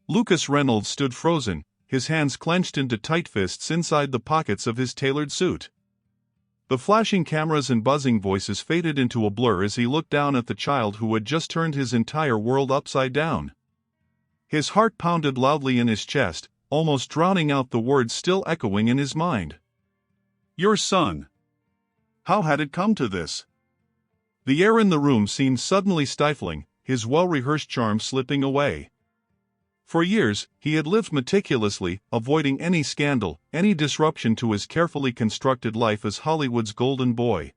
Lucas Reynolds stood frozen, his hands clenched into tight fists inside the pockets of his tailored suit. The flashing cameras and buzzing voices faded into a blur as he looked down at the child who had just turned his entire world upside down. His heart pounded loudly in his chest, almost drowning out the words still echoing in his mind. Your son. How had it come to this? The air in the room seemed suddenly stifling, his well-rehearsed charm slipping away. For years, he had lived meticulously, avoiding any scandal, any disruption to his carefully constructed life as Hollywood's golden boy.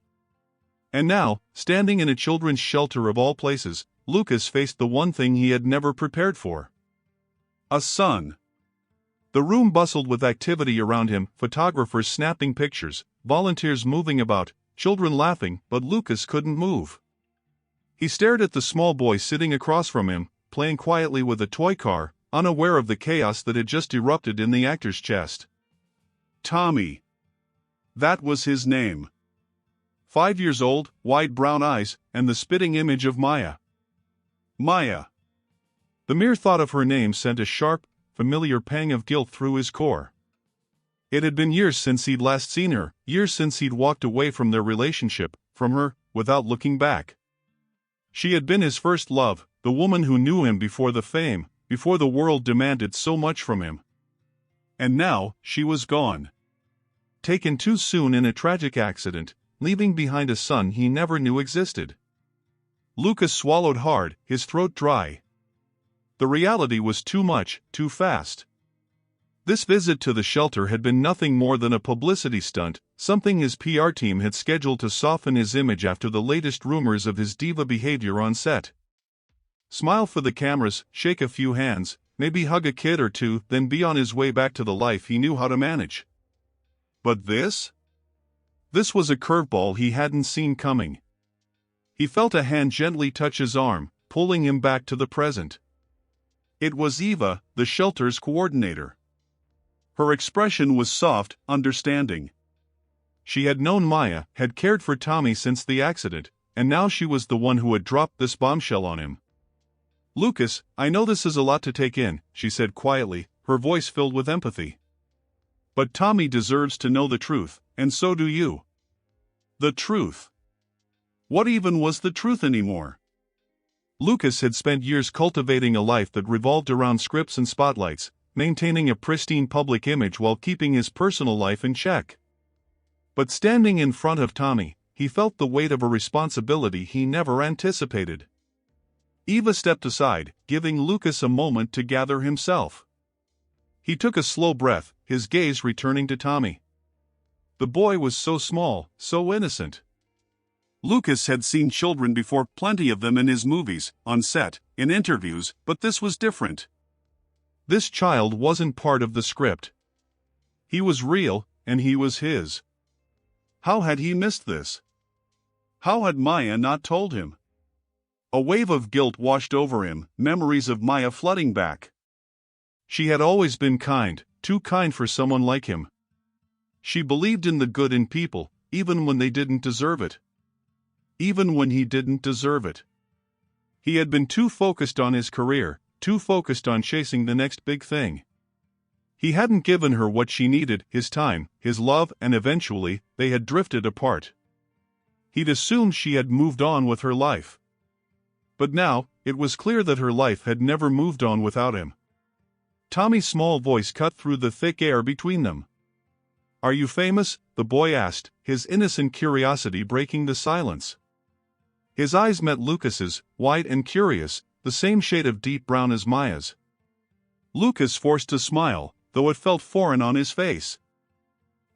And now, standing in a children's shelter of all places, Lucas faced the one thing he had never prepared for. A son. The room bustled with activity around him, photographers snapping pictures, volunteers moving about, children laughing, but Lucas couldn't move. He stared at the small boy sitting across from him, playing quietly with a toy car, unaware of the chaos that had just erupted in the actor's chest. Tommy. That was his name. 5 years old, wide brown eyes, and the spitting image of Maya. Maya. The mere thought of her name sent a sharp, familiar pang of guilt through his core. It had been years since he'd last seen her, years since he'd walked away from their relationship, from her, without looking back. She had been his first love, the woman who knew him before the fame, before the world demanded so much from him. And now, she was gone. Taken too soon in a tragic accident, leaving behind a son he never knew existed. Lucas swallowed hard, his throat dry. The reality was too much, too fast. This visit to the shelter had been nothing more than a publicity stunt, something his PR team had scheduled to soften his image after the latest rumors of his diva behavior on set. Smile for the cameras, shake a few hands, maybe hug a kid or two, then be on his way back to the life he knew how to manage. But this? This was a curveball he hadn't seen coming. He felt a hand gently touch his arm, pulling him back to the present. It was Eva, the shelter's coordinator. Her expression was soft, understanding. She had known Maya, had cared for Tommy since the accident, and now she was the one who had dropped this bombshell on him. Lucas, I know this is a lot to take in, she said quietly, her voice filled with empathy. But Tommy deserves to know the truth, and so do you. The truth. What even was the truth anymore? Lucas had spent years cultivating a life that revolved around scripts and spotlights, maintaining a pristine public image while keeping his personal life in check. But standing in front of Tommy, he felt the weight of a responsibility he never anticipated. Eva stepped aside, giving Lucas a moment to gather himself. He took a slow breath, his gaze returning to Tommy. The boy was so small, so innocent. Lucas had seen children before, plenty of them in his movies, on set, in interviews, but this was different. This child wasn't part of the script. He was real, and he was his. How had he missed this? How had Maya not told him? A wave of guilt washed over him, memories of Maya flooding back. She had always been kind, too kind for someone like him. She believed in the good in people, even when they didn't deserve it. Even when he didn't deserve it. He had been too focused on his career, too focused on chasing the next big thing. He hadn't given her what she needed, his time, his love, and eventually, they had drifted apart. He'd assumed she had moved on with her life. But now, it was clear that her life had never moved on without him. Tommy's small voice cut through the thick air between them. Are you famous? The boy asked, his innocent curiosity breaking the silence. His eyes met Lucas's, wide and curious, the same shade of deep brown as Maya's. Lucas forced a smile, though it felt foreign on his face.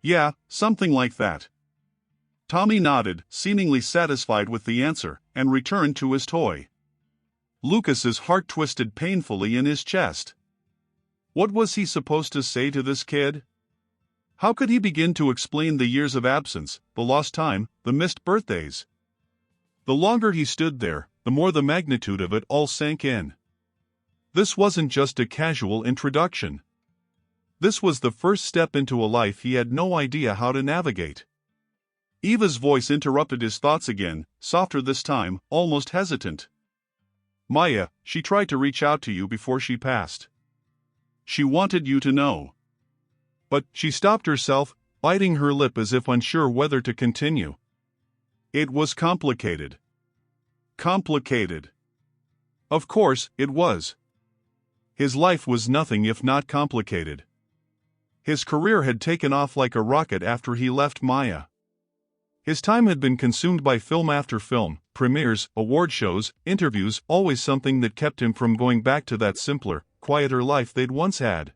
Yeah, something like that. Tommy nodded, seemingly satisfied with the answer, and returned to his toy. Lucas's heart twisted painfully in his chest. What was he supposed to say to this kid? How could he begin to explain the years of absence, the lost time, the missed birthdays? The longer he stood there, the more the magnitude of it all sank in. This wasn't just a casual introduction. This was the first step into a life he had no idea how to navigate. Eva's voice interrupted his thoughts again, softer this time, almost hesitant. Maya, she tried to reach out to you before she passed. She wanted you to know. But she stopped herself, biting her lip as if unsure whether to continue. It was complicated. Complicated. Of course, it was. His life was nothing if not complicated. His career had taken off like a rocket after he left Maya. His time had been consumed by film after film, premieres, award shows, interviews, always something that kept him from going back to that simpler, quieter life they'd once had.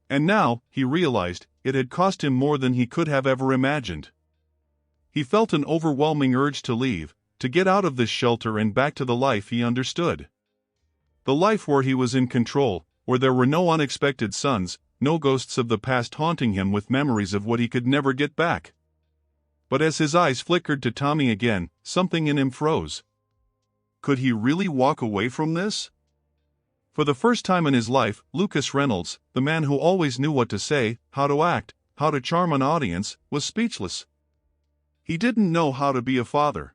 And now, he realized, it had cost him more than he could have ever imagined. He felt an overwhelming urge to leave, to get out of this shelter and back to the life he understood. The life where he was in control, where there were no unexpected sons, no ghosts of the past haunting him with memories of what he could never get back. But as his eyes flickered to Tommy again, something in him froze. Could he really walk away from this? For the first time in his life, Lucas Reynolds, the man who always knew what to say, how to act, how to charm an audience, was speechless. He didn't know how to be a father.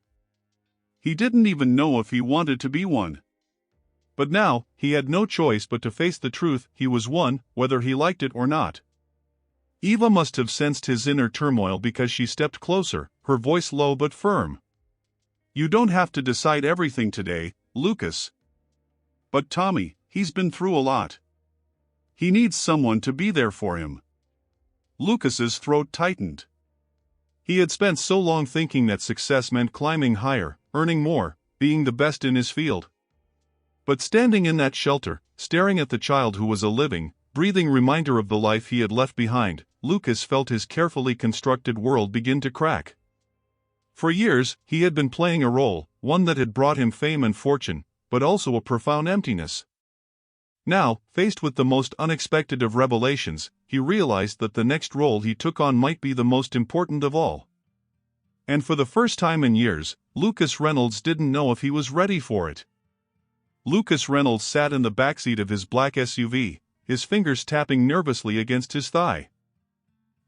He didn't even know if he wanted to be one. But now, he had no choice but to face the truth: he was one, whether he liked it or not. Eva must have sensed his inner turmoil because she stepped closer, her voice low but firm. "You don't have to decide everything today, Lucas." "But Tommy, he's been through a lot. He needs someone to be there for him." Lucas's throat tightened. He had spent so long thinking that success meant climbing higher, earning more, being the best in his field. But standing in that shelter, staring at the child who was a living, breathing reminder of the life he had left behind, Lucas felt his carefully constructed world begin to crack. For years, he had been playing a role, one that had brought him fame and fortune, but also a profound emptiness. Now, faced with the most unexpected of revelations, he realized that the next role he took on might be the most important of all. And for the first time in years, Lucas Reynolds didn't know if he was ready for it. Lucas Reynolds sat in the backseat of his black SUV, his fingers tapping nervously against his thigh.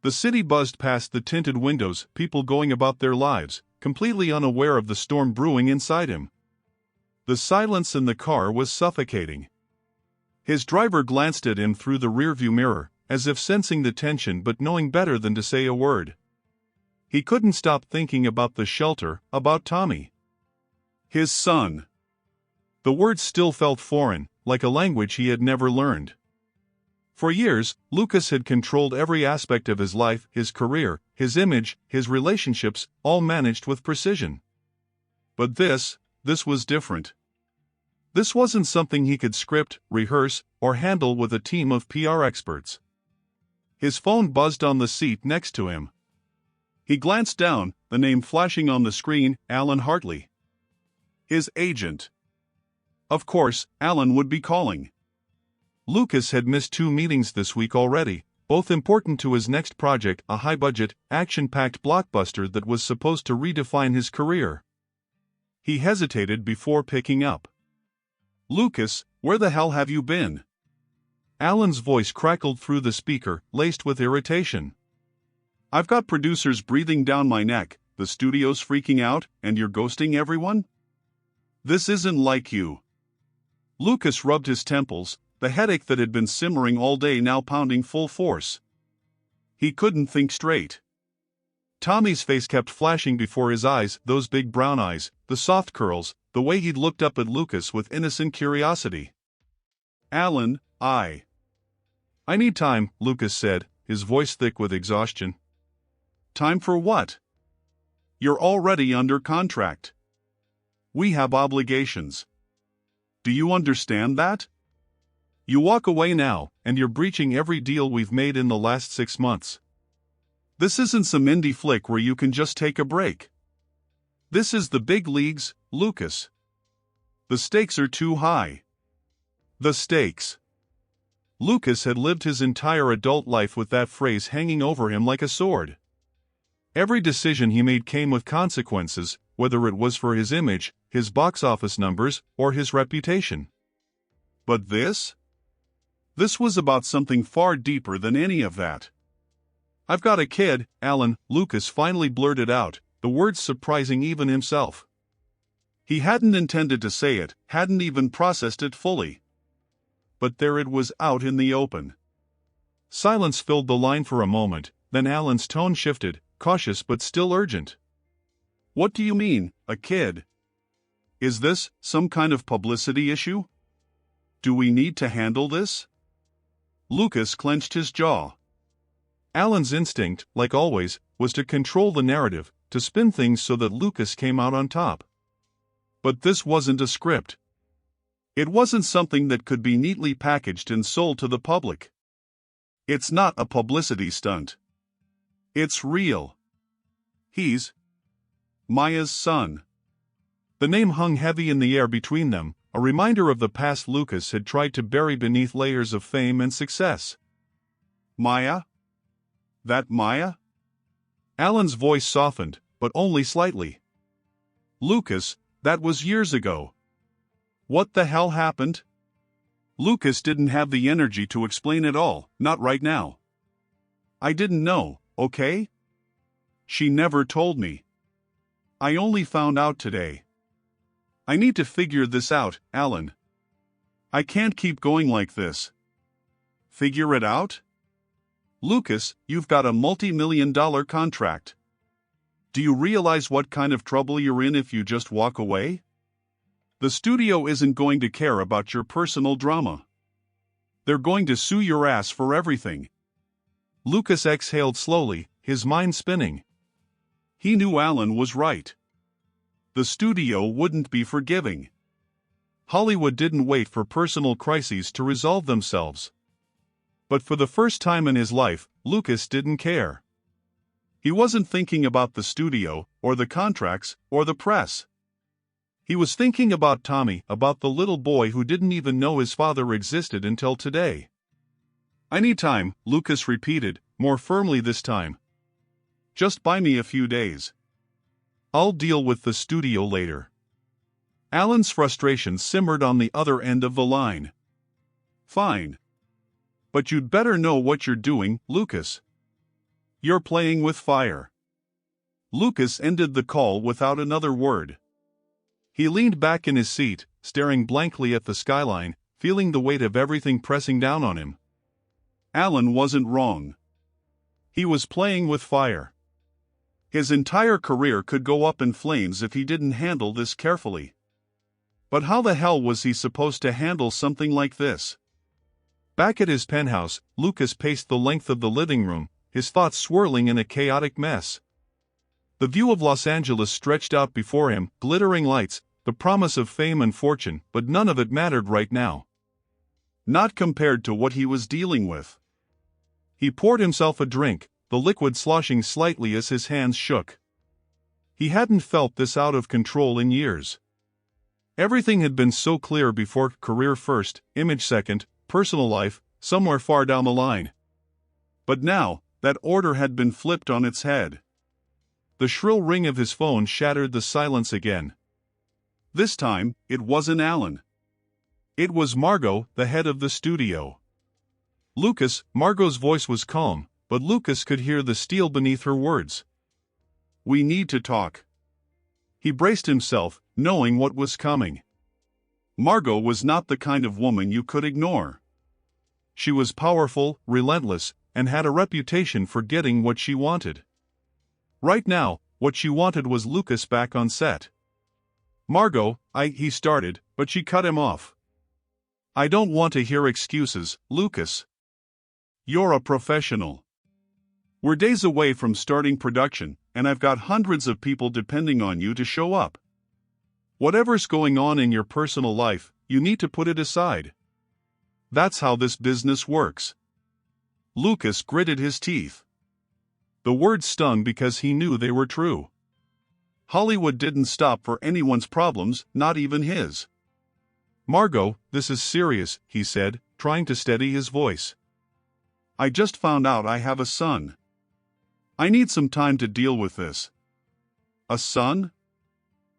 The city buzzed past the tinted windows, people going about their lives, completely unaware of the storm brewing inside him. The silence in the car was suffocating. His driver glanced at him through the rearview mirror, as if sensing the tension but knowing better than to say a word. He couldn't stop thinking about the shelter, about Tommy. His son. The words still felt foreign, like a language he had never learned. For years, Lucas had controlled every aspect of his life, his career, his image, his relationships, all managed with precision. But this was different. This wasn't something he could script, rehearse, or handle with a team of PR experts. His phone buzzed on the seat next to him. He glanced down, the name flashing on the screen: Alan Hartley. His agent. Of course, Alan would be calling. Lucas had missed 2 meetings this week already, both important to his next project, a high-budget, action-packed blockbuster that was supposed to redefine his career. He hesitated before picking up. "Lucas, where the hell have you been?" Alan's voice crackled through the speaker, laced with irritation. "I've got producers breathing down my neck, the studio's freaking out, and you're ghosting everyone? This isn't like you." Lucas rubbed his temples, the headache that had been simmering all day now pounding full force. He couldn't think straight. Tommy's face kept flashing before his eyes, those big brown eyes, the soft curls, the way he'd looked up at Lucas with innocent curiosity. "Alan, I need time," Lucas said, his voice thick with exhaustion. "Time for what? You're already under contract. We have obligations. Do you understand that? You walk away now, and you're breaching every deal we've made in the last 6 months. This isn't some indie flick where you can just take a break. This is the big leagues, Lucas. The stakes are too high." The stakes. Lucas had lived his entire adult life with that phrase hanging over him like a sword. Every decision he made came with consequences, whether it was for his image, his box office numbers, or his reputation. But this? This was about something far deeper than any of that. "I've got a kid, Alan," Lucas finally blurted out, the words surprising even himself. He hadn't intended to say it, hadn't even processed it fully. but there it was out in the open. Silence filled the line for a moment, then Alan's tone shifted, cautious but still urgent. What do you mean, a kid? Is this some kind of publicity issue? Do we need to handle this? Lucas clenched his jaw. Alan's instinct, like always, was to control the narrative, to spin things so that Lucas came out on top. But this wasn't a script. It wasn't something that could be neatly packaged and sold to the public. It's not a publicity stunt. It's real. He's Maya's son. The name hung heavy in the air between them, a reminder of the past Lucas had tried to bury beneath layers of fame and success. Maya? That Maya? Alan's voice softened, but only slightly. Lucas, that was years ago. What the hell happened? Lucas didn't have the energy to explain it all, not right now. I didn't know, okay? She never told me. I only found out today. I need to figure this out, Alan. I can't keep going like this. Figure it out? Lucas, you've got a multi-million-dollar contract. Do you realize what kind of trouble you're in if you just walk away? The studio isn't going to care about your personal drama. They're going to sue your ass for everything. Lucas exhaled slowly, his mind spinning. He knew Alan was right. The studio wouldn't be forgiving. Hollywood didn't wait for personal crises to resolve themselves. But for the first time in his life, Lucas didn't care. He wasn't thinking about the studio, or the contracts, or the press. He was thinking about Tommy, about the little boy who didn't even know his father existed until today. I need time, Lucas repeated, more firmly this time. Just buy me a few days. I'll deal with the studio later. Alan's frustration simmered on the other end of the line. Fine. But you'd better know what you're doing, Lucas. You're playing with fire. Lucas ended the call without another word. He leaned back in his seat, staring blankly at the skyline, feeling the weight of everything pressing down on him. Alan wasn't wrong. He was playing with fire. His entire career could go up in flames if he didn't handle this carefully. But how the hell was he supposed to handle something like this? Back at his penthouse, Lucas paced the length of the living room, his thoughts swirling in a chaotic mess. The view of Los Angeles stretched out before him, glittering lights, the promise of fame and fortune, but none of it mattered right now. Not compared to what he was dealing with. He poured himself a drink, the liquid sloshing slightly as his hands shook. He hadn't felt this out of control in years. Everything had been so clear before: career first, image second, personal life, somewhere far down the line. But now, that order had been flipped on its head. The shrill ring of his phone shattered the silence again. This time, it wasn't Alan. It was Margot, the head of the studio. Lucas, Margot's voice was calm, but Lucas could hear the steel beneath her words. We need to talk. He braced himself, knowing what was coming. Margot was not the kind of woman you could ignore. She was powerful, relentless, and had a reputation for getting what she wanted. Right now, what she wanted was Lucas back on set. Margot, he started, but she cut him off. I don't want to hear excuses, Lucas. You're a professional. We're days away from starting production, and I've got hundreds of people depending on you to show up. Whatever's going on in your personal life, you need to put it aside. That's how this business works. Lucas gritted his teeth. The words stung because he knew they were true. Hollywood didn't stop for anyone's problems, not even his. Margot, this is serious, he said, trying to steady his voice. I just found out I have a son. I need some time to deal with this. A son?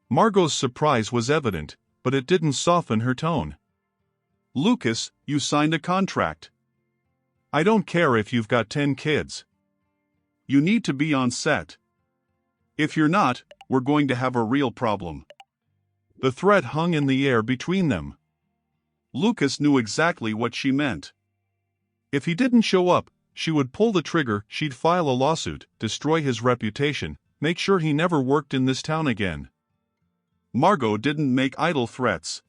Margot's surprise was evident, but it didn't soften her tone. Lucas, you signed a contract. I don't care if you've got 10 kids. You need to be on set. If you're not, we're going to have a real problem. The threat hung in the air between them. Lucas knew exactly what she meant. If he didn't show up, she would pull the trigger, she'd file a lawsuit, destroy his reputation, make sure he never worked in this town again. Margot didn't make idle threats.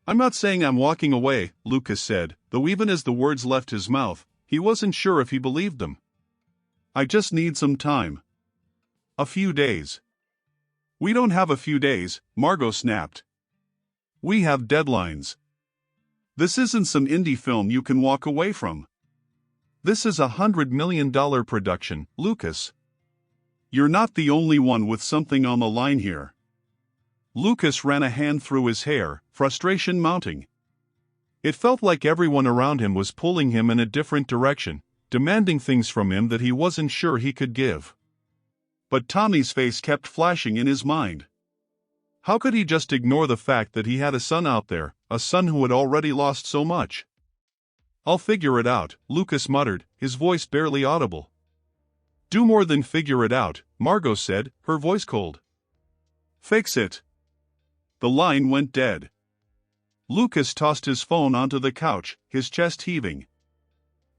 "I'm not saying I'm walking away," Lucas said, though even as the words left his mouth, he wasn't sure if he believed them. "I just need some time. A few days." "We don't have a few days," Margot snapped. "We have deadlines. This isn't some indie film you can walk away from. This is $100 million production, Lucas. You're not the only one with something on the line here." Lucas ran a hand through his hair, frustration mounting. It felt like everyone around him was pulling him in a different direction, demanding things from him that he wasn't sure he could give. But Tommy's face kept flashing in his mind. How could he just ignore the fact that he had a son out there, a son who had already lost so much? "I'll figure it out," Lucas muttered, his voice barely audible. "Do more than figure it out," Margot said, her voice cold. "Fix it." The line went dead. Lucas tossed his phone onto the couch, his chest heaving.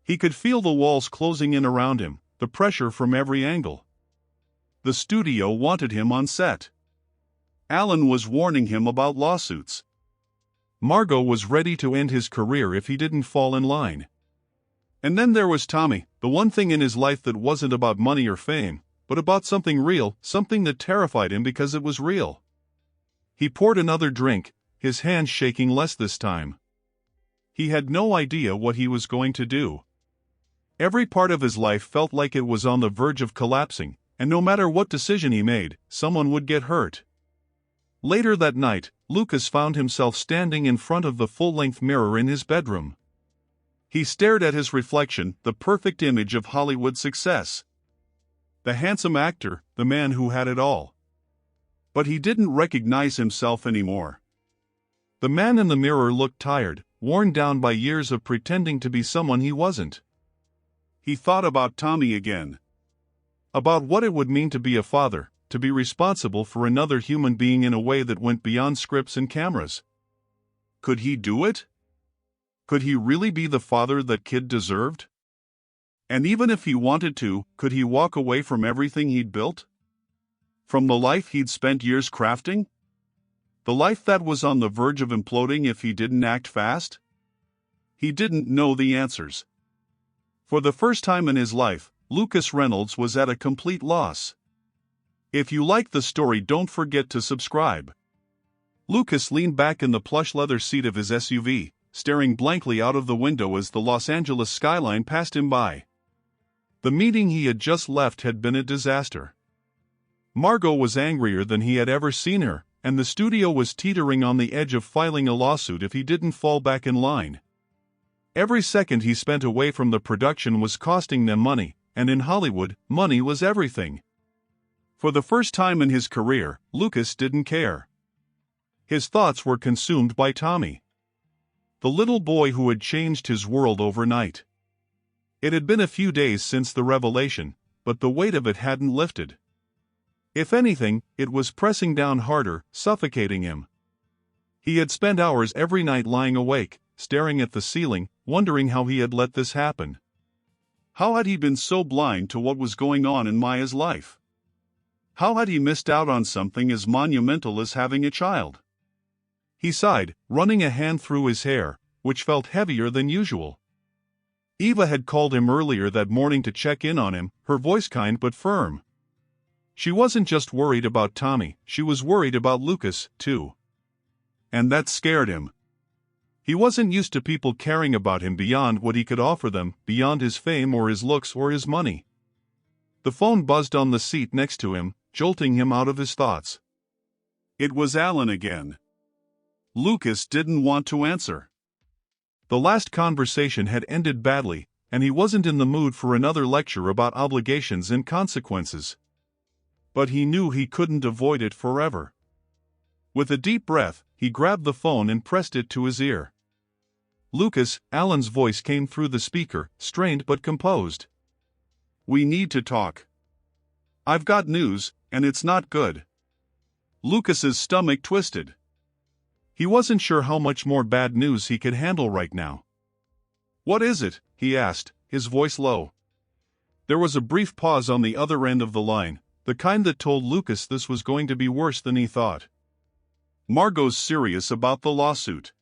He could feel the walls closing in around him, the pressure from every angle. The studio wanted him on set. Alan was warning him about lawsuits. Margot was ready to end his career if he didn't fall in line. And then there was Tommy, the one thing in his life that wasn't about money or fame, but about something real, something that terrified him because it was real. He poured another drink, his hands shaking less this time. He had no idea what he was going to do. Every part of his life felt like it was on the verge of collapsing, and no matter what decision he made, someone would get hurt. Later that night, Lucas found himself standing in front of the full-length mirror in his bedroom. He stared at his reflection, the perfect image of Hollywood success. The handsome actor, the man who had it all. But he didn't recognize himself anymore. The man in the mirror looked tired, worn down by years of pretending to be someone he wasn't. He thought about Tommy again. About what it would mean to be a father, to be responsible for another human being in a way that went beyond scripts and cameras. Could he do it? Could he really be the father that kid deserved? And even if he wanted to, could he walk away from everything he'd built? From the life he'd spent years crafting? The life that was on the verge of imploding if he didn't act fast? He didn't know the answers. For the first time in his life, Lucas Reynolds was at a complete loss. If you like the story, don't forget to subscribe. Lucas leaned back in the plush leather seat of his SUV, staring blankly out of the window as the Los Angeles skyline passed him by. The meeting he had just left had been a disaster. Margot was angrier than he had ever seen her, and the studio was teetering on the edge of filing a lawsuit if he didn't fall back in line. Every second he spent away from the production was costing them money, and in Hollywood, money was everything. For the first time in his career, Lucas didn't care. His thoughts were consumed by Tommy. The little boy who had changed his world overnight. It had been a few days since the revelation, but the weight of it hadn't lifted. If anything, it was pressing down harder, suffocating him. He had spent hours every night lying awake, staring at the ceiling, wondering how he had let this happen. How had he been so blind to what was going on in Maya's life? How had he missed out on something as monumental as having a child? He sighed, running a hand through his hair, which felt heavier than usual. Eva had called him earlier that morning to check in on him, her voice kind but firm. She wasn't just worried about Tommy, she was worried about Lucas, too. And that scared him. He wasn't used to people caring about him beyond what he could offer them, beyond his fame or his looks or his money. The phone buzzed on the seat next to him, jolting him out of his thoughts. It was Alan again. Lucas didn't want to answer. The last conversation had ended badly, and he wasn't in the mood for another lecture about obligations and consequences. But he knew he couldn't avoid it forever. With a deep breath, he grabbed the phone and pressed it to his ear. "Lucas," Alan's voice came through the speaker, strained but composed. "We need to talk. I've got news, and it's not good." Lucas's stomach twisted. He wasn't sure how much more bad news he could handle right now. "What is it?" he asked, his voice low. There was a brief pause on the other end of the line, the kind that told Lucas this was going to be worse than he thought. "Margot's serious about the lawsuit.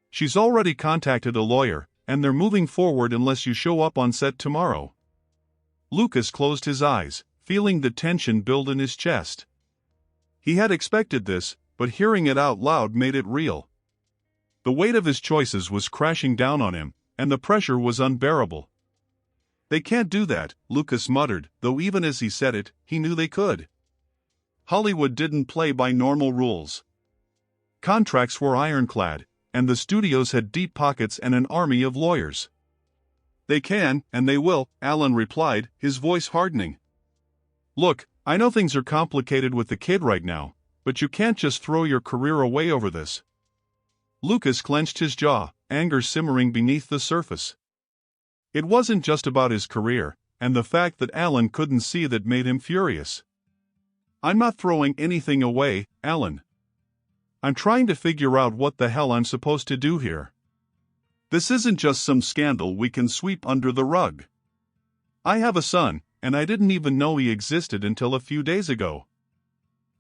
She's already contacted a lawyer, and they're moving forward unless you show up on set tomorrow." Lucas closed his eyes, feeling the tension build in his chest. He had expected this, but hearing it out loud made it real. The weight of his choices was crashing down on him, and the pressure was unbearable. "They can't do that," Lucas muttered, though even as he said it, he knew they could. Hollywood didn't play by normal rules. Contracts were ironclad, and the studios had deep pockets and an army of lawyers. "They can, and they will," Alan replied, his voice hardening. "Look, I know things are complicated with the kid right now, but you can't just throw your career away over this." Lucas clenched his jaw, anger simmering beneath the surface. It wasn't just about his career, and the fact that Alan couldn't see that made him furious. "I'm not throwing anything away, Alan. I'm trying to figure out what the hell I'm supposed to do here. This isn't just some scandal we can sweep under the rug. I have a son, and I didn't even know he existed until a few days ago."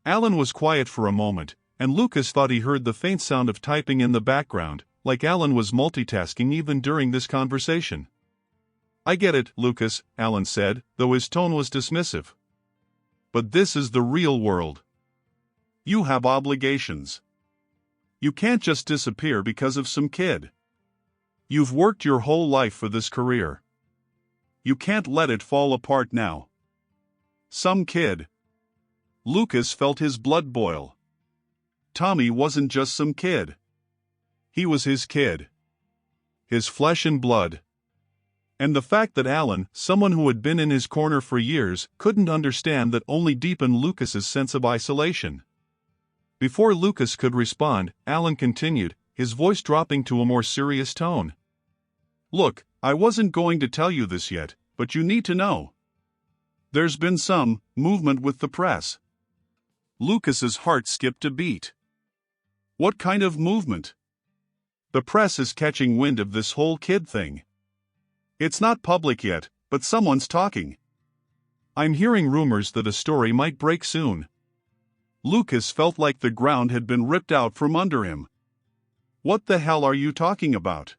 Alan was quiet for a moment, and Lucas thought he heard the faint sound of typing in the background, like Alan was multitasking even during this conversation. "I get it, Lucas," Alan said, though his tone was dismissive. "But this is the real world. You have obligations. You can't just disappear because of some kid. You've worked your whole life for this career. You can't let it fall apart now." Some kid. Lucas felt his blood boil. Tommy wasn't just some kid. He was his kid. His flesh and blood. And the fact that Alan, someone who had been in his corner for years, couldn't understand that only deepened Lucas's sense of isolation. Before Lucas could respond, Alan continued, his voice dropping to a more serious tone. "Look, I wasn't going to tell you this yet, but you need to know. There's been some movement with the press." Lucas's heart skipped a beat. "What kind of movement?" "The press is catching wind of this whole kid thing. It's not public yet, but someone's talking. I'm hearing rumors that a story might break soon." Lucas felt like the ground had been ripped out from under him. "What the hell are you talking about?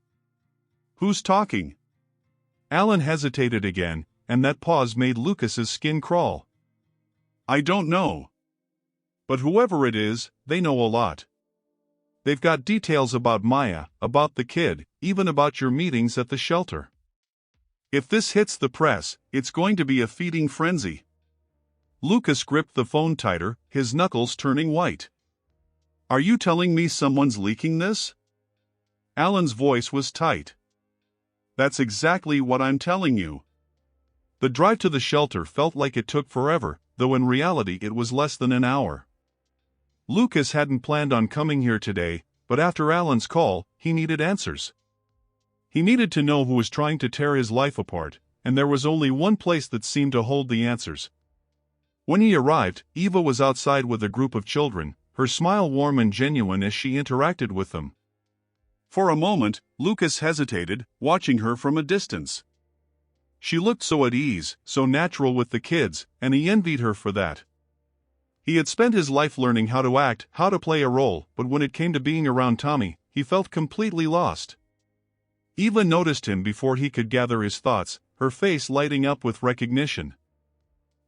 Who's talking?" Alan hesitated again, and that pause made Lucas's skin crawl. "I don't know. But whoever it is, they know a lot. They've got details about Maya, about the kid, even about your meetings at the shelter. If this hits the press, it's going to be a feeding frenzy." Lucas gripped the phone tighter, his knuckles turning white. "Are you telling me someone's leaking this?" Alan's voice was tight. "That's exactly what I'm telling you." The drive to the shelter felt like it took forever, though in reality it was less than an hour. Lucas hadn't planned on coming here today, but after Alan's call, he needed answers. He needed to know who was trying to tear his life apart, and there was only one place that seemed to hold the answers. When he arrived, Eva was outside with a group of children, her smile warm and genuine as she interacted with them. For a moment, Lucas hesitated, watching her from a distance. She looked so at ease, so natural with the kids, and he envied her for that. He had spent his life learning how to act, how to play a role, but when it came to being around Tommy, he felt completely lost. Eva noticed him before he could gather his thoughts, her face lighting up with recognition.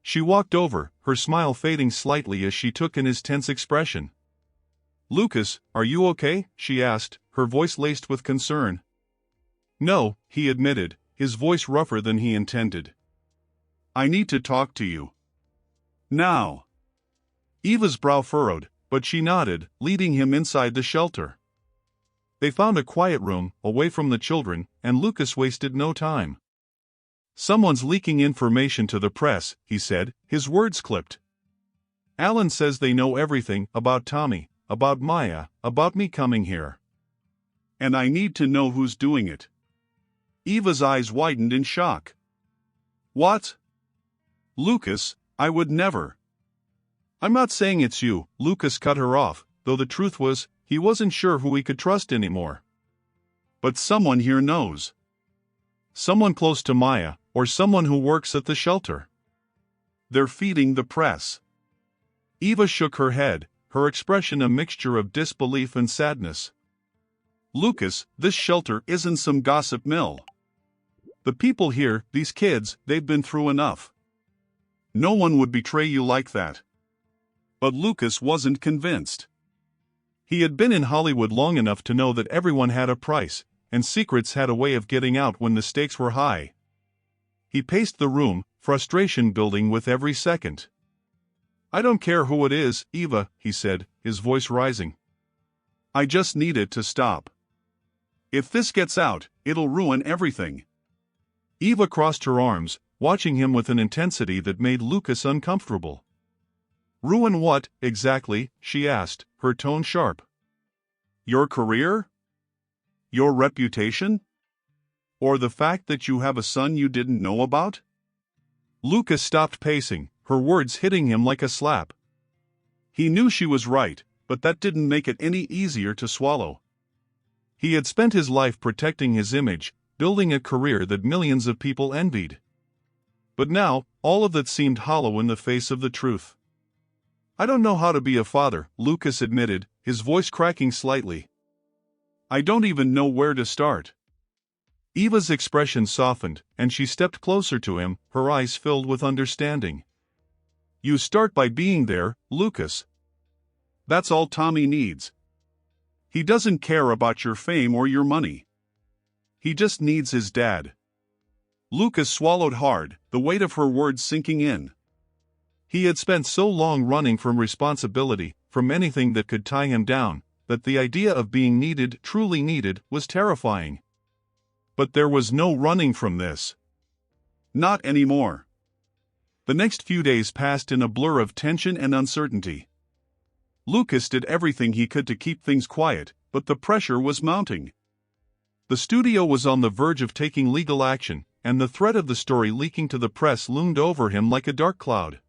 She walked over, her smile fading slightly as she took in his tense expression. "Lucas, are you okay?" she asked, her voice laced with concern. "No," he admitted, his voice rougher than he intended. "I need to talk to you. Now." Eva's brow furrowed, but she nodded, leading him inside the shelter. They found a quiet room, away from the children, and Lucas wasted no time. "Someone's leaking information to the press," he said, his words clipped. "Alan says they know everything about Tommy, about Maya, about me coming here. And I need to know who's doing it." Eva's eyes widened in shock. "What?" "Lucas, I would never." "I'm not saying it's you," Lucas cut her off, though the truth was, he wasn't sure who he could trust anymore. But someone here knows. Someone close to Maya, or someone who works at the shelter. They're feeding the press. Eva shook her head, her expression a mixture of disbelief and sadness. Lucas, this shelter isn't some gossip mill. The people here, these kids, they've been through enough. No one would betray you like that. But Lucas wasn't convinced. He had been in Hollywood long enough to know that everyone had a price, and secrets had a way of getting out when the stakes were high. He paced the room, frustration building with every second. I don't care who it is, Eva, he said, his voice rising. I just need it to stop. If this gets out, it'll ruin everything. Eva crossed her arms, watching him with an intensity that made Lucas uncomfortable. Ruin what, exactly? She asked, her tone sharp. Your career? Your reputation? Or the fact that you have a son you didn't know about? Lucas stopped pacing, her words hitting him like a slap. He knew she was right, but that didn't make it any easier to swallow. He had spent his life protecting his image, building a career that millions of people envied. But now, all of that seemed hollow in the face of the truth. I don't know how to be a father, Lucas admitted, his voice cracking slightly. I don't even know where to start. Eva's expression softened, and she stepped closer to him, her eyes filled with understanding. You start by being there, Lucas. That's all Tommy needs. He doesn't care about your fame or your money. He just needs his dad. Lucas swallowed hard, the weight of her words sinking in. He had spent so long running from responsibility, from anything that could tie him down, that the idea of being needed, truly needed, was terrifying. But there was no running from this. Not anymore. The next few days passed in a blur of tension and uncertainty. Lucas did everything he could to keep things quiet, but the pressure was mounting. The studio was on the verge of taking legal action, and the threat of the story leaking to the press loomed over him like a dark cloud.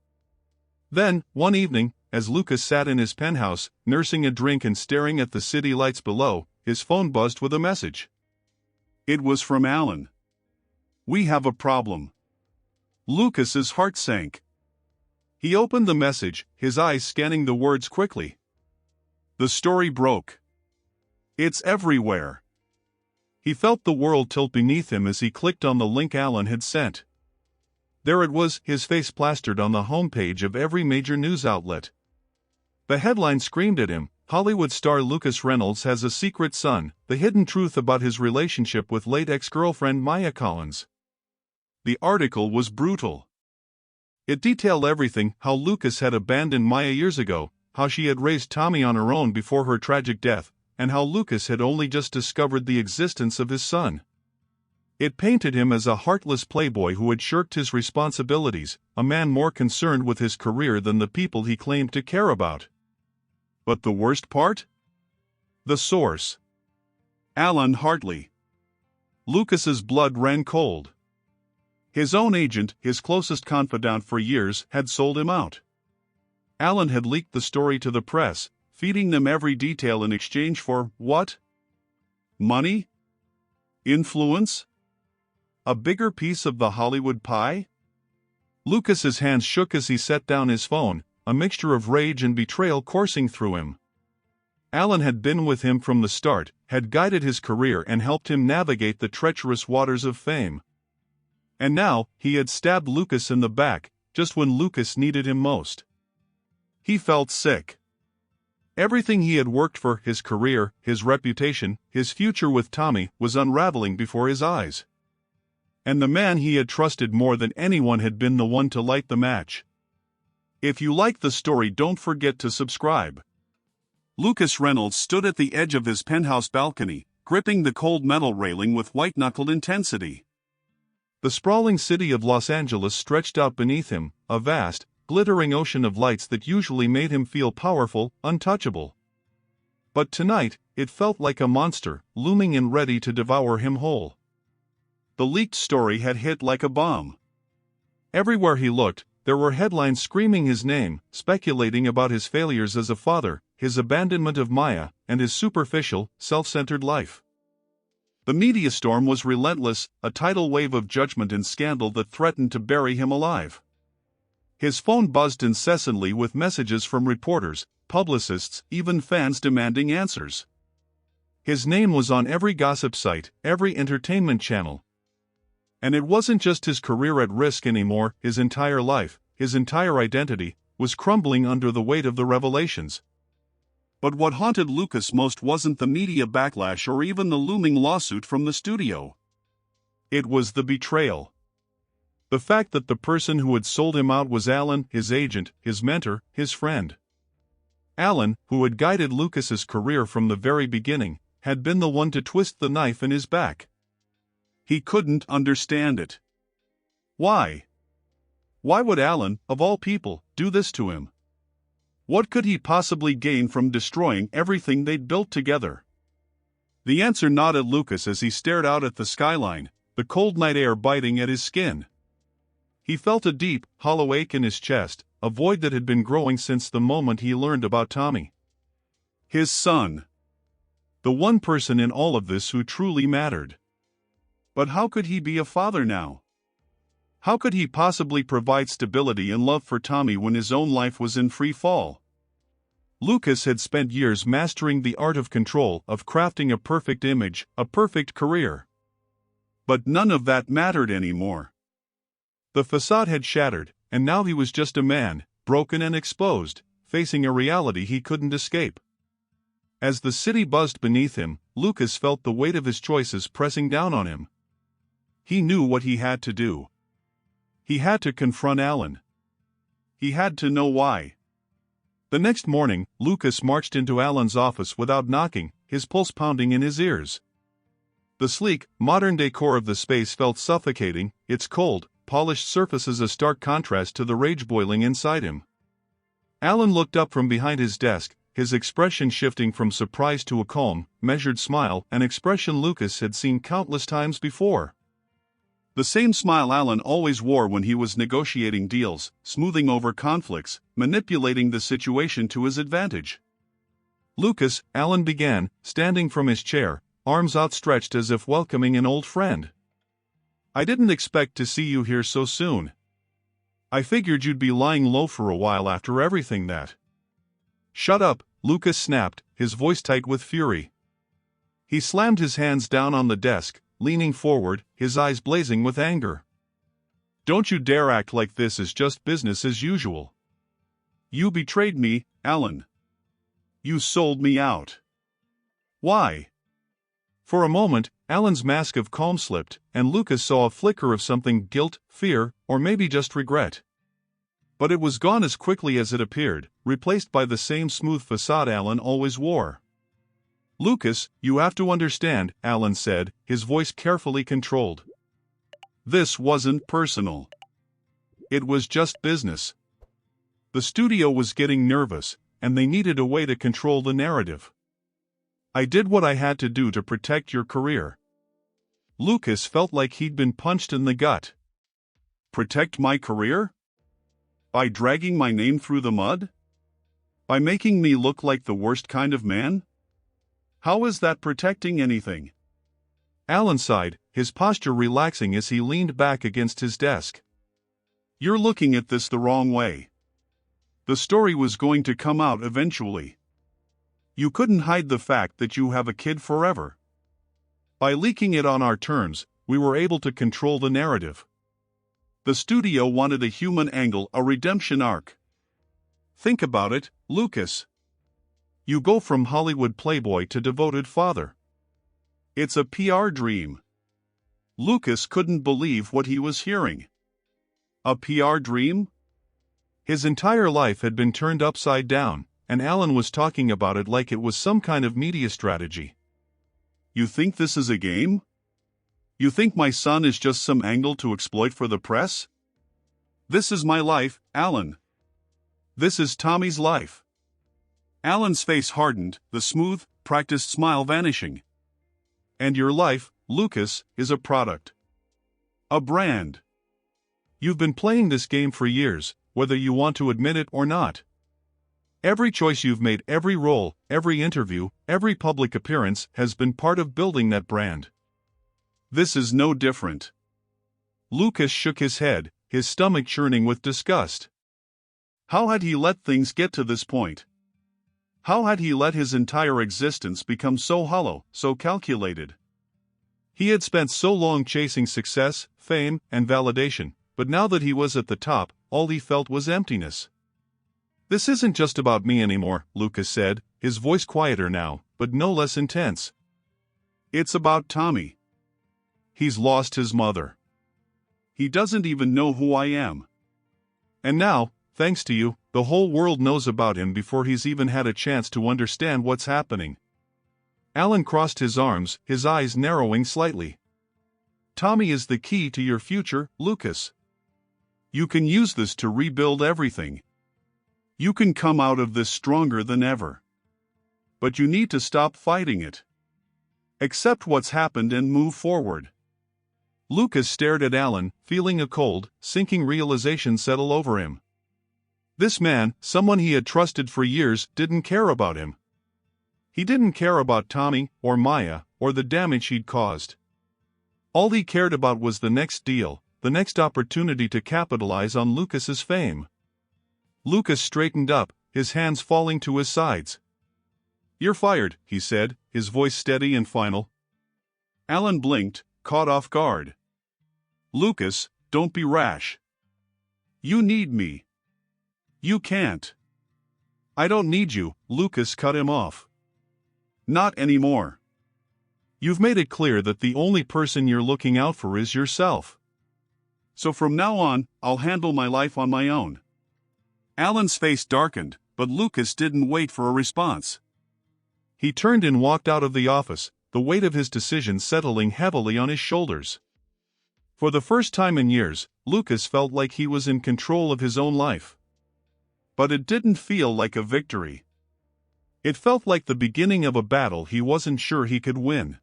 Then, one evening, as Lucas sat in his penthouse, nursing a drink and staring at the city lights below, his phone buzzed with a message. It was from Alan. We have a problem. Lucas's heart sank. He opened the message, his eyes scanning the words quickly. The story broke. It's everywhere. He felt the world tilt beneath him as he clicked on the link Alan had sent. There it was, his face plastered on the homepage of every major news outlet. The headline screamed at him, Hollywood star Lucas Reynolds has a secret son, the hidden truth about his relationship with late ex-girlfriend Maya Collins. The article was brutal. It detailed everything, how Lucas had abandoned Maya years ago, how she had raised Tommy on her own before her tragic death, and how Lucas had only just discovered the existence of his son. It painted him as a heartless playboy who had shirked his responsibilities, a man more concerned with his career than the people he claimed to care about. But the worst part? The source. Alan Hartley. Lucas's blood ran cold. His own agent, his closest confidant for years, had sold him out. Alan had leaked the story to the press, feeding them every detail in exchange for, what? Money? Influence? A bigger piece of the Hollywood pie? Lucas's hands shook as he set down his phone, a mixture of rage and betrayal coursing through him. Alan had been with him from the start, had guided his career and helped him navigate the treacherous waters of fame. And now, he had stabbed Lucas in the back, just when Lucas needed him most. He felt sick. Everything he had worked for, his career, his reputation, his future with Tommy, was unraveling before his eyes. And the man he had trusted more than anyone had been the one to light the match. If you like the story, don't forget to subscribe. Lucas Reynolds stood at the edge of his penthouse balcony, gripping the cold metal railing with white-knuckled intensity. The sprawling city of Los Angeles stretched out beneath him, a vast, glittering ocean of lights that usually made him feel powerful, untouchable. But tonight, it felt like a monster, looming and ready to devour him whole. The leaked story had hit like a bomb. Everywhere he looked, there were headlines screaming his name, speculating about his failures as a father, his abandonment of Maya, and his superficial, self-centered life. The media storm was relentless, a tidal wave of judgment and scandal that threatened to bury him alive. His phone buzzed incessantly with messages from reporters, publicists, even fans demanding answers. His name was on every gossip site, every entertainment channel. And it wasn't just his career at risk anymore, his entire life, his entire identity, was crumbling under the weight of the revelations. But what haunted Lucas most wasn't the media backlash or even the looming lawsuit from the studio. It was the betrayal. The fact that the person who had sold him out was Alan, his agent, his mentor, his friend. Alan, who had guided Lucas's career from the very beginning, had been the one to twist the knife in his back. He couldn't understand it. Why? Why would Alan, of all people, do this to him? What could he possibly gain from destroying everything they'd built together? The answer gnawed at Lucas as he stared out at the skyline, the cold night air biting at his skin. He felt a deep, hollow ache in his chest, a void that had been growing since the moment he learned about Tommy. His son. The one person in all of this who truly mattered. But how could he be a father now? How could he possibly provide stability and love for Tommy when his own life was in free fall? Lucas had spent years mastering the art of control, of crafting a perfect image, a perfect career. But none of that mattered anymore. The facade had shattered, and now he was just a man, broken and exposed, facing a reality he couldn't escape. As the city buzzed beneath him, Lucas felt the weight of his choices pressing down on him. He knew what he had to do. He had to confront Alan. He had to know why. The next morning, Lucas marched into Alan's office without knocking, his pulse pounding in his ears. The sleek, modern decor of the space felt suffocating, its cold, polished surfaces a stark contrast to the rage boiling inside him. Alan looked up from behind his desk, his expression shifting from surprise to a calm, measured smile, an expression Lucas had seen countless times before. The same smile Alan always wore when he was negotiating deals, smoothing over conflicts, manipulating the situation to his advantage. Lucas, Alan began, standing from his chair, arms outstretched as if welcoming an old friend. I didn't expect to see you here so soon. I figured you'd be lying low for a while after everything that. Shut up, Lucas snapped, his voice tight with fury. He slammed his hands down on the desk, leaning forward, his eyes blazing with anger. Don't you dare act like this is just business as usual. You betrayed me, Alan. You sold me out. Why? For a moment, Alan's mask of calm slipped, and Lucas saw a flicker of something: guilt, fear, or maybe just regret. But it was gone as quickly as it appeared, replaced by the same smooth facade Alan always wore. Lucas, you have to understand, Alan said, his voice carefully controlled. This wasn't personal. It was just business. The studio was getting nervous, and they needed a way to control the narrative. I did what I had to do to protect your career. Lucas felt like he'd been punched in the gut. Protect my career? By dragging my name through the mud? By making me look like the worst kind of man? How is that protecting anything? Alan sighed, his posture relaxing as he leaned back against his desk. You're looking at this the wrong way. The story was going to come out eventually. You couldn't hide the fact that you have a kid forever. By leaking it on our terms, we were able to control the narrative. The studio wanted a human angle, a redemption arc. Think about it, Lucas. You go from Hollywood playboy to devoted father. It's a PR dream. Lucas couldn't believe what he was hearing. A PR dream? His entire life had been turned upside down, and Alan was talking about it like it was some kind of media strategy. You think this is a game? You think my son is just some angle to exploit for the press? This is my life, Alan. This is Tommy's life. Alan's face hardened, the smooth, practiced smile vanishing. And your life, Lucas, is a product. A brand. You've been playing this game for years, whether you want to admit it or not. Every choice you've made, every role, every interview, every public appearance has been part of building that brand. This is no different. Lucas shook his head, his stomach churning with disgust. How had he let things get to this point? How had he let his entire existence become so hollow, so calculated? He had spent so long chasing success, fame, and validation, but now that he was at the top, all he felt was emptiness. This isn't just about me anymore, Lucas said, his voice quieter now, but no less intense. It's about Tommy. He's lost his mother. He doesn't even know who I am. And now, thanks to you, the whole world knows about him before he's even had a chance to understand what's happening. Alan crossed his arms, his eyes narrowing slightly. Tommy is the key to your future, Lucas. You can use this to rebuild everything. You can come out of this stronger than ever. But you need to stop fighting it. Accept what's happened and move forward. Lucas stared at Alan, feeling a cold, sinking realization settle over him. This man, someone he had trusted for years, didn't care about him. He didn't care about Tommy, or Maya, or the damage he'd caused. All he cared about was the next deal, the next opportunity to capitalize on Lucas's fame. Lucas straightened up, his hands falling to his sides. You're fired, he said, his voice steady and final. Alan blinked, caught off guard. Lucas, don't be rash. You need me. You can't. I don't need you, Lucas cut him off. Not anymore. You've made it clear that the only person you're looking out for is yourself. So from now on, I'll handle my life on my own. Alan's face darkened, but Lucas didn't wait for a response. He turned and walked out of the office, the weight of his decision settling heavily on his shoulders. For the first time in years, Lucas felt like he was in control of his own life. But it didn't feel like a victory. It felt like the beginning of a battle he wasn't sure he could win.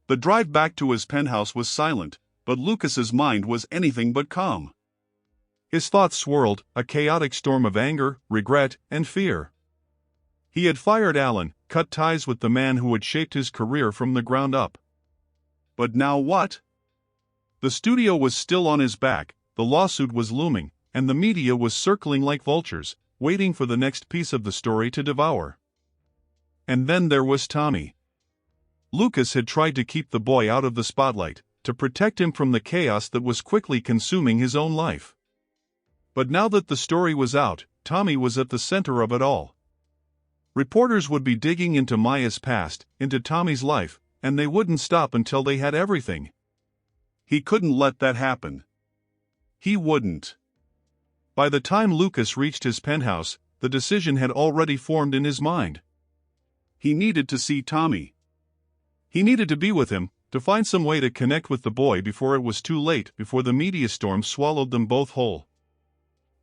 The drive back to his penthouse was silent, but Lucas's mind was anything but calm. His thoughts swirled, a chaotic storm of anger, regret, and fear. He had fired Alan, cut ties with the man who had shaped his career from the ground up. But now what? The studio was still on his back, the lawsuit was looming, and the media was circling like vultures, waiting for the next piece of the story to devour. And then there was Tommy. Lucas had tried to keep the boy out of the spotlight, to protect him from the chaos that was quickly consuming his own life. But now that the story was out, Tommy was at the center of it all. Reporters would be digging into Maya's past, into Tommy's life, and they wouldn't stop until they had everything. He couldn't let that happen. He wouldn't. By the time Lucas reached his penthouse, the decision had already formed in his mind. He needed to see Tommy. He needed to be with him, to find some way to connect with the boy before it was too late, before the media storm swallowed them both whole.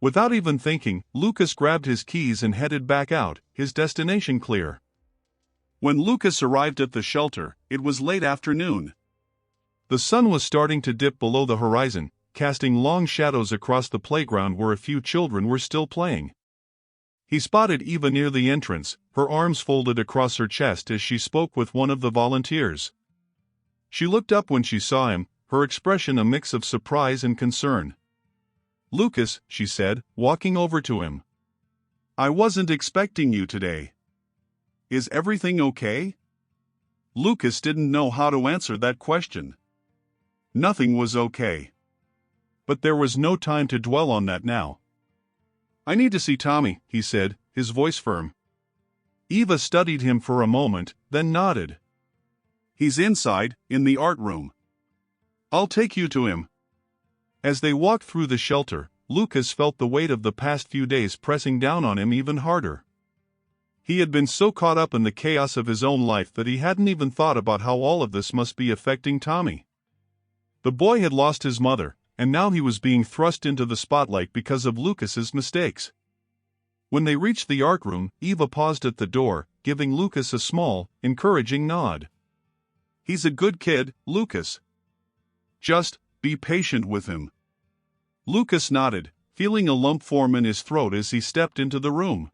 Without even thinking, Lucas grabbed his keys and headed back out, his destination clear. When Lucas arrived at the shelter, it was late afternoon. The sun was starting to dip below the horizon, casting long shadows across the playground where a few children were still playing. He spotted Eva near the entrance, her arms folded across her chest as she spoke with one of the volunteers. She looked up when she saw him, her expression a mix of surprise and concern. Lucas, she said, walking over to him. I wasn't expecting you today. Is everything okay? Lucas didn't know how to answer that question. Nothing was okay. But there was no time to dwell on that now. I need to see Tommy, he said, his voice firm. Eva studied him for a moment, then nodded. He's inside, in the art room. I'll take you to him. As they walked through the shelter, Lucas felt the weight of the past few days pressing down on him even harder. He had been so caught up in the chaos of his own life that he hadn't even thought about how all of this must be affecting Tommy. The boy had lost his mother, and now he was being thrust into the spotlight because of Lucas's mistakes. When they reached the art room, Eva paused at the door, giving Lucas a small, encouraging nod. He's a good kid, Lucas. Just be patient with him. Lucas nodded, feeling a lump form in his throat as he stepped into the room.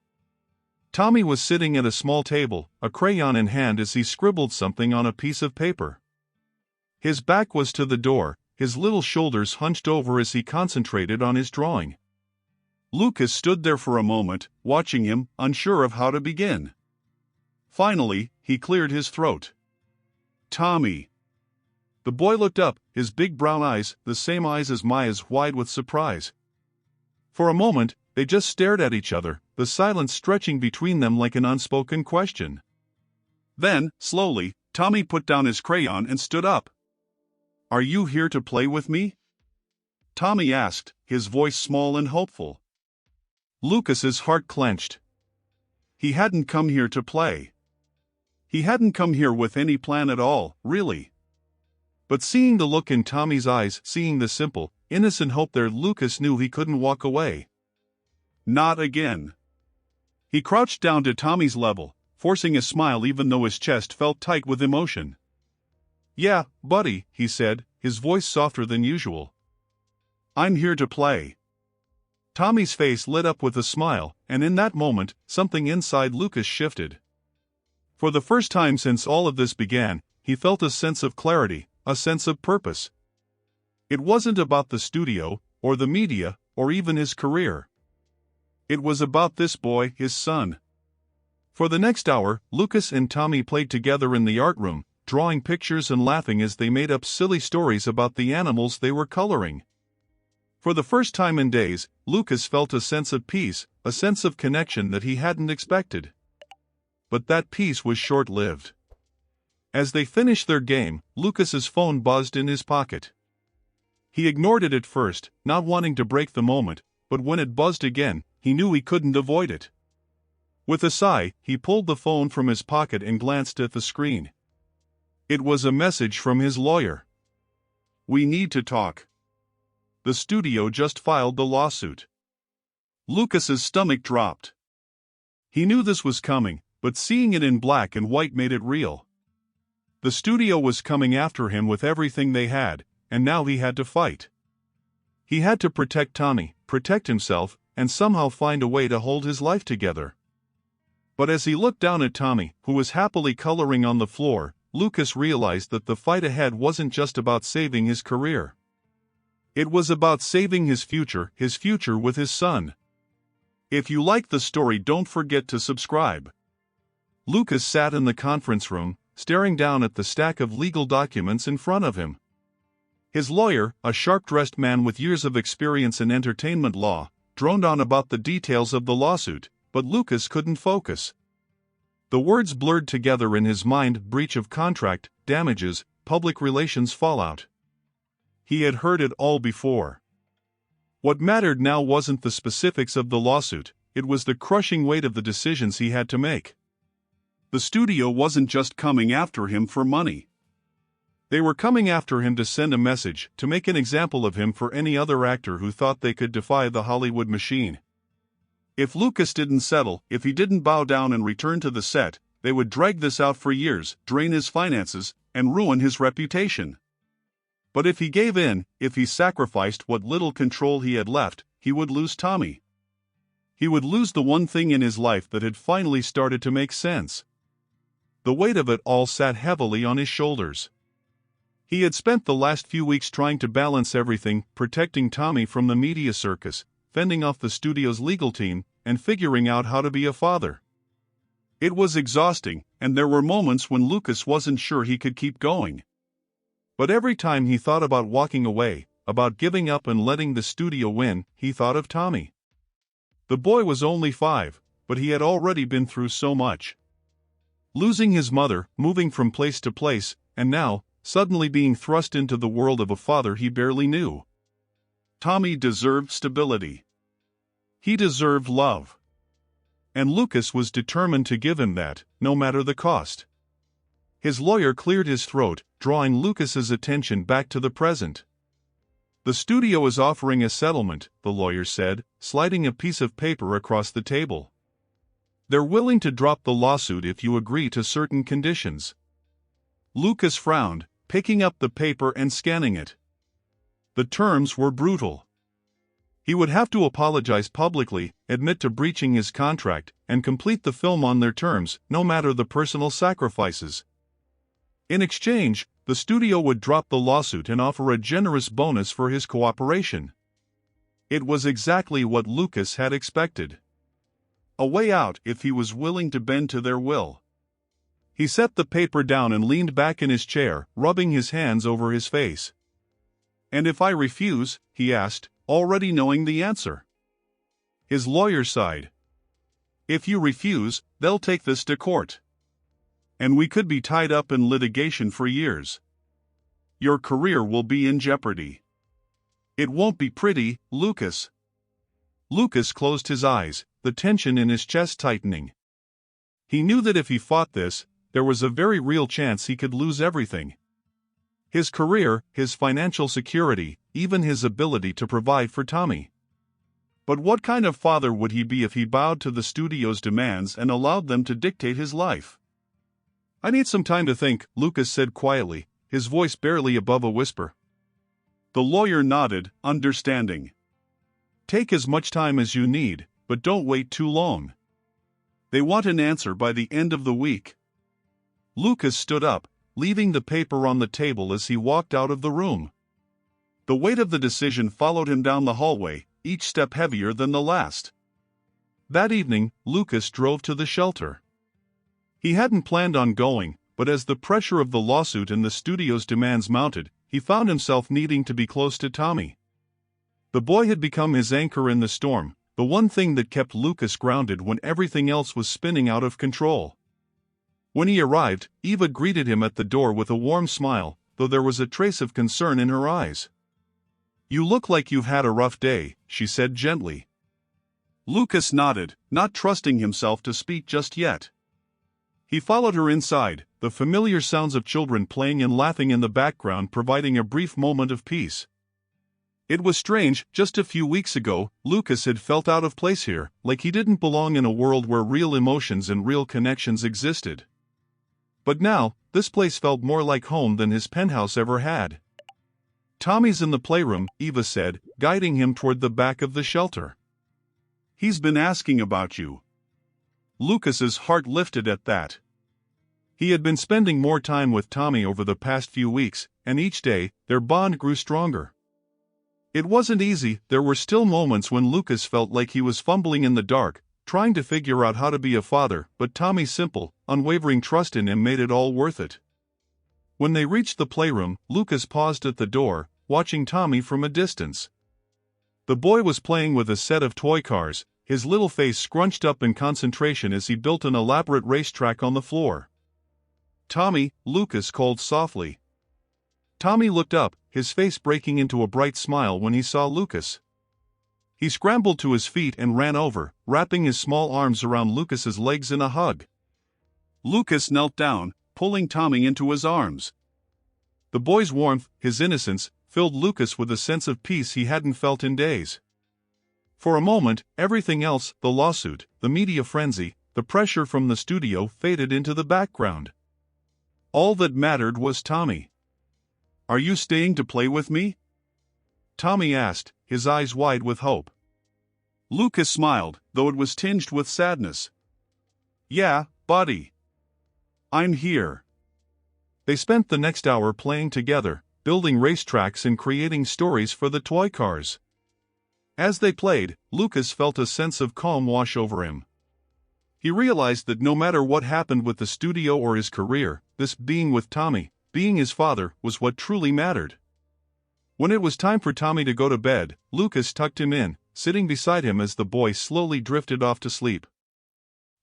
Tommy was sitting at a small table, a crayon in hand as he scribbled something on a piece of paper. His back was to the door, his little shoulders hunched over as he concentrated on his drawing. Lucas stood there for a moment, watching him, unsure of how to begin. Finally, he cleared his throat. "Tommy." The boy looked up, his big brown eyes, the same eyes as Maya's, wide with surprise. For a moment, they just stared at each other, the silence stretching between them like an unspoken question. Then, slowly, Tommy put down his crayon and stood up. "Are you here to play with me?" Tommy asked, his voice small and hopeful. Lucas's heart clenched. He hadn't come here to play. He hadn't come here with any plan at all, really. But seeing the look in Tommy's eyes, seeing the simple, innocent hope there, Lucas knew he couldn't walk away. Not again. He crouched down to Tommy's level, forcing a smile even though his chest felt tight with emotion. "Yeah, buddy," he said, his voice softer than usual. "I'm here to play." Tommy's face lit up with a smile, and in that moment, something inside Lucas shifted. For the first time since all of this began, he felt a sense of clarity, a sense of purpose. It wasn't about the studio, or the media, or even his career. It was about this boy, his son. For the next hour, Lucas and Tommy played together in the art room, drawing pictures and laughing as they made up silly stories about the animals they were coloring. For the first time in days, Lucas felt a sense of peace, a sense of connection that he hadn't expected. But that peace was short-lived. As they finished their game, Lucas's phone buzzed in his pocket. He ignored it at first, not wanting to break the moment, but when it buzzed again, he knew he couldn't avoid it. With a sigh, he pulled the phone from his pocket and glanced at the screen. It was a message from his lawyer. "We need to talk. The studio just filed the lawsuit." Lucas's stomach dropped. He knew this was coming, but seeing it in black and white made it real. The studio was coming after him with everything they had, and now he had to fight. He had to protect Tommy, protect himself, and somehow find a way to hold his life together. But as he looked down at Tommy, who was happily coloring on the floor, Lucas realized that the fight ahead wasn't just about saving his career. It was about saving his future with his son. If you liked the story, don't forget to subscribe. Lucas sat in the conference room, staring down at the stack of legal documents in front of him. His lawyer, a sharp-dressed man with years of experience in entertainment law, droned on about the details of the lawsuit, but Lucas couldn't focus. The words blurred together in his mind: breach of contract, damages, public relations fallout. He had heard it all before. What mattered now wasn't the specifics of the lawsuit, it was the crushing weight of the decisions he had to make. The studio wasn't just coming after him for money. They were coming after him to send a message, to make an example of him for any other actor who thought they could defy the Hollywood machine. If Lucas didn't settle, if he didn't bow down and return to the set, they would drag this out for years, drain his finances, and ruin his reputation. But if he gave in, if he sacrificed what little control he had left, he would lose Tommy. He would lose the one thing in his life that had finally started to make sense. The weight of it all sat heavily on his shoulders. He had spent the last few weeks trying to balance everything, protecting Tommy from the media circus, fending off the studio's legal team, and figuring out how to be a father. It was exhausting, and there were moments when Lucas wasn't sure he could keep going. But every time he thought about walking away, about giving up and letting the studio win, he thought of Tommy. The boy was only 5, but he had already been through so much. Losing his mother, moving from place to place, and now, suddenly being thrust into the world of a father he barely knew. Tommy deserved stability. He deserved love. And Lucas was determined to give him that, no matter the cost. His lawyer cleared his throat, drawing Lucas's attention back to the present. "The studio is offering a settlement," the lawyer said, sliding a piece of paper across the table. "They're willing to drop the lawsuit if you agree to certain conditions." Lucas frowned, picking up the paper and scanning it. The terms were brutal. He would have to apologize publicly, admit to breaching his contract, and complete the film on their terms, no matter the personal sacrifices. In exchange, the studio would drop the lawsuit and offer a generous bonus for his cooperation. It was exactly what Lucas had expected. A way out if he was willing to bend to their will. He set the paper down and leaned back in his chair, rubbing his hands over his face. "And if I refuse?" he asked, already knowing the answer. His lawyer sighed. "If you refuse, they'll take this to court. And we could be tied up in litigation for years. Your career will be in jeopardy. It won't be pretty, Lucas." Lucas closed his eyes, the tension in his chest tightening. He knew that if he fought this, there was a very real chance he could lose everything. His career, his financial security, even his ability to provide for Tommy. But what kind of father would he be if he bowed to the studio's demands and allowed them to dictate his life? "I need some time to think," Lucas said quietly, his voice barely above a whisper. The lawyer nodded, understanding. "Take as much time as you need, but don't wait too long. They want an answer by the end of the week." Lucas stood up, leaving the paper on the table as he walked out of the room. The weight of the decision followed him down the hallway, each step heavier than the last. That evening, Lucas drove to the shelter. He hadn't planned on going, but as the pressure of the lawsuit and the studio's demands mounted, he found himself needing to be close to Tommy. The boy had become his anchor in the storm, the one thing that kept Lucas grounded when everything else was spinning out of control. When he arrived, Eva greeted him at the door with a warm smile, though there was a trace of concern in her eyes. "You look like you've had a rough day," she said gently. Lucas nodded, not trusting himself to speak just yet. He followed her inside, the familiar sounds of children playing and laughing in the background providing a brief moment of peace. It was strange, just a few weeks ago, Lucas had felt out of place here, like he didn't belong in a world where real emotions and real connections existed. But now, this place felt more like home than his penthouse ever had. "Tommy's in the playroom," Eva said, guiding him toward the back of the shelter. "He's been asking about you." Lucas's heart lifted at that. He had been spending more time with Tommy over the past few weeks, and each day, their bond grew stronger. It wasn't easy, there were still moments when Lucas felt like he was fumbling in the dark, trying to figure out how to be a father, but Tommy's simple, unwavering trust in him made it all worth it. When they reached the playroom, Lucas paused at the door, watching Tommy from a distance. The boy was playing with a set of toy cars, his little face scrunched up in concentration as he built an elaborate racetrack on the floor. "Tommy," Lucas called softly. Tommy looked up, his face breaking into a bright smile when he saw Lucas. He scrambled to his feet and ran over, wrapping his small arms around Lucas's legs in a hug. Lucas knelt down, pulling Tommy into his arms. The boy's warmth, his innocence, filled Lucas with a sense of peace he hadn't felt in days. For a moment, everything else, the lawsuit, the media frenzy, the pressure from the studio faded into the background. All that mattered was Tommy. "Are you staying to play with me?" Tommy asked, his eyes wide with hope. Lucas smiled, though it was tinged with sadness. "Yeah, buddy. I'm here." They spent the next hour playing together, building racetracks and creating stories for the toy cars. As they played, Lucas felt a sense of calm wash over him. He realized that no matter what happened with the studio or his career, this being with Tommy, being his father, was what truly mattered. When it was time for Tommy to go to bed, Lucas tucked him in, sitting beside him as the boy slowly drifted off to sleep.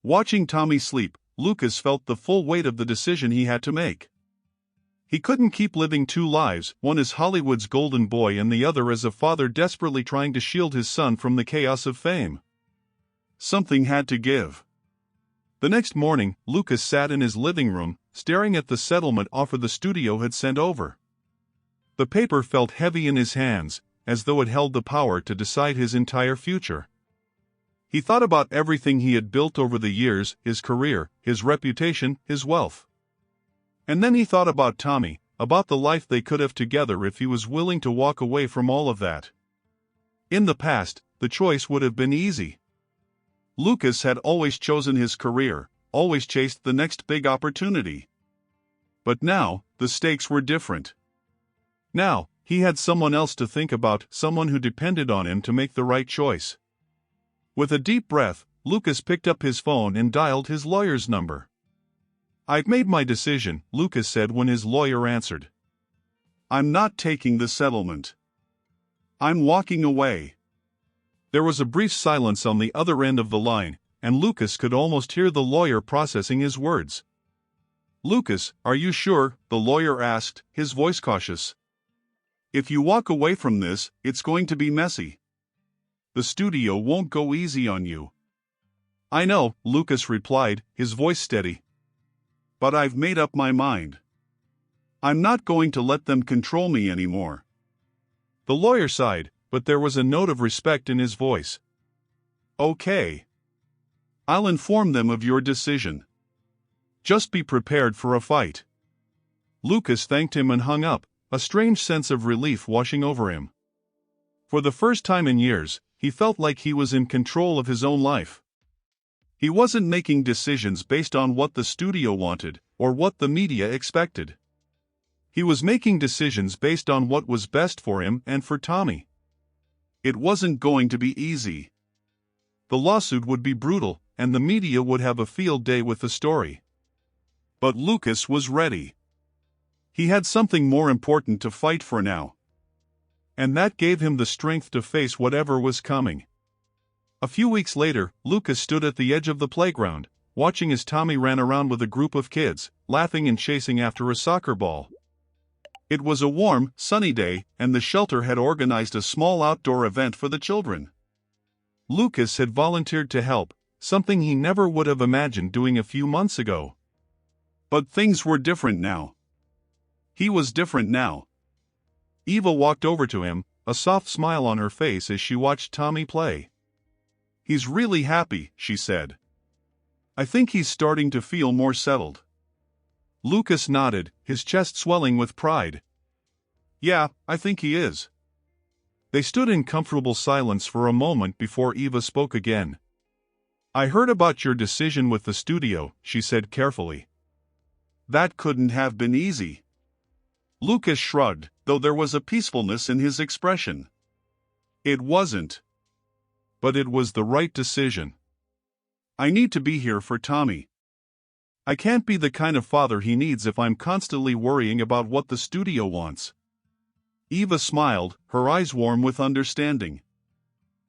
Watching Tommy sleep, Lucas felt the full weight of the decision he had to make. He couldn't keep living two lives, one as Hollywood's golden boy and the other as a father desperately trying to shield his son from the chaos of fame. Something had to give. The next morning, Lucas sat in his living room, staring at the settlement offer the studio had sent over. The paper felt heavy in his hands, as though it held the power to decide his entire future. He thought about everything he had built over the years, his career, his reputation, his wealth. And then he thought about Tommy, about the life they could have together if he was willing to walk away from all of that. In the past, the choice would have been easy. Lucas had always chosen his career, always chased the next big opportunity. But now, the stakes were different. Now, he had someone else to think about, someone who depended on him to make the right choice. With a deep breath, Lucas picked up his phone and dialed his lawyer's number. "I've made my decision," Lucas said when his lawyer answered. "I'm not taking the settlement. I'm walking away." There was a brief silence on the other end of the line, and Lucas could almost hear the lawyer processing his words. "Lucas, are you sure?" the lawyer asked, his voice cautious. "If you walk away from this, it's going to be messy. The studio won't go easy on you." "I know," Lucas replied, his voice steady. "But I've made up my mind. I'm not going to let them control me anymore." The lawyer sighed, but there was a note of respect in his voice. "Okay. I'll inform them of your decision. Just be prepared for a fight." Lucas thanked him and hung up, a strange sense of relief washing over him. For the first time in years, he felt like he was in control of his own life. He wasn't making decisions based on what the studio wanted, or what the media expected. He was making decisions based on what was best for him and for Tommy. It wasn't going to be easy. The lawsuit would be brutal, and the media would have a field day with the story. But Lucas was ready. He had something more important to fight for now. And that gave him the strength to face whatever was coming. A few weeks later, Lucas stood at the edge of the playground, watching as Tommy ran around with a group of kids, laughing and chasing after a soccer ball. It was a warm, sunny day, and the shelter had organized a small outdoor event for the children. Lucas had volunteered to help, something he never would have imagined doing a few months ago. But things were different now. He was different now. Eva walked over to him, a soft smile on her face as she watched Tommy play. "He's really happy," she said. "I think he's starting to feel more settled." Lucas nodded, his chest swelling with pride. "Yeah, I think he is." They stood in comfortable silence for a moment before Eva spoke again. "I heard about your decision with the studio," she said carefully. "That couldn't have been easy." Lucas shrugged, though there was a peacefulness in his expression. "It wasn't. But it was the right decision. I need to be here for Tommy. I can't be the kind of father he needs if I'm constantly worrying about what the studio wants." Eva smiled, her eyes warm with understanding.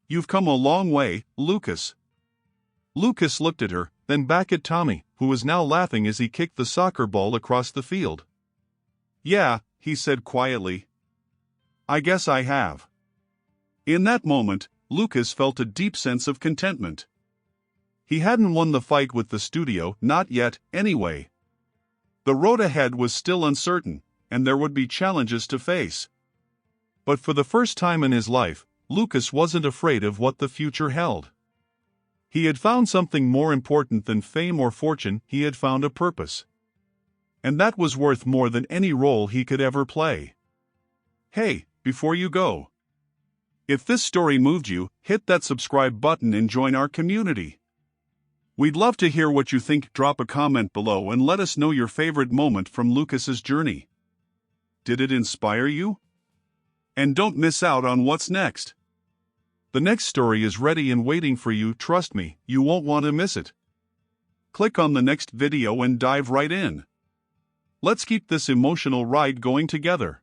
"You've come a long way, Lucas." Lucas looked at her, then back at Tommy, who was now laughing as he kicked the soccer ball across the field. "Yeah," he said quietly. "I guess I have." In that moment, Lucas felt a deep sense of contentment. He hadn't won the fight with the studio, not yet, anyway. The road ahead was still uncertain, and there would be challenges to face. But for the first time in his life, Lucas wasn't afraid of what the future held. He had found something more important than fame or fortune. He had found a purpose. And that was worth more than any role he could ever play. Hey, before you go, if this story moved you, hit that subscribe button and join our community. We'd love to hear what you think. Drop a comment below and let us know your favorite moment from Lucas's journey. Did it inspire you? And don't miss out on what's next. The next story is ready and waiting for you. Trust me, you won't want to miss it. Click on the next video and dive right in. Let's keep this emotional ride going together.